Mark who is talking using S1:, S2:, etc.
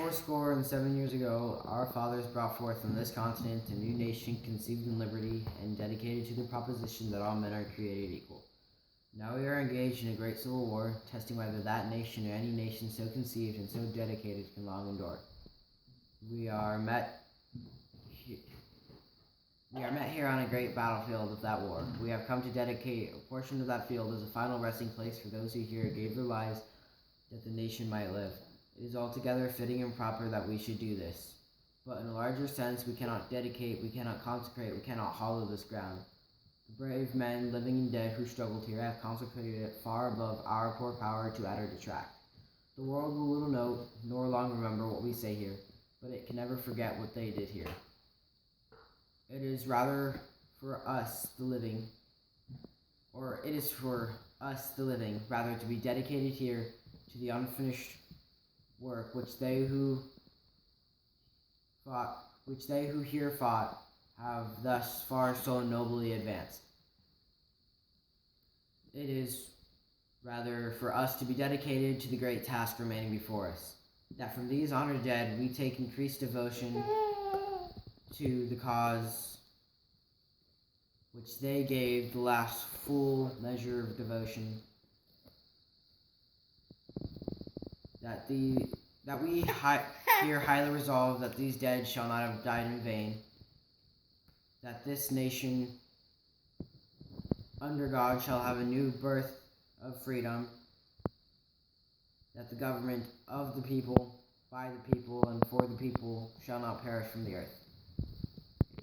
S1: fourscore and 7 years ago, our fathers brought forth on this continent a new nation conceived in liberty and dedicated to the proposition that all men are created equal. Now we are engaged in a great civil war, testing whether that nation or any nation so conceived and so dedicated can long endure. We are met here on a great battlefield of that war. We have come to dedicate a portion of that field as a final resting place for those who here gave their lives that the nation might live. It is altogether fitting and proper that we should do this. But in a larger sense, we cannot dedicate, we cannot consecrate, we cannot hallow this ground. The brave men, living and dead, who struggled here have consecrated it far above our poor power to add or detract. The world will little note, nor long remember what we say here, but it can never forget what they did here. It is rather for us, the living, rather to be dedicated here to the unfinished work which they who here fought have thus far so nobly advanced. It is rather for us to be dedicated to the great task remaining before us, that from these honored dead we take increased devotion to the cause which they gave the last full measure of devotion, that we here highly resolve that these dead shall not have died in vain, that this nation under God shall have a new birth of freedom, that the government of the people, by the people, and for the people shall not perish from the earth.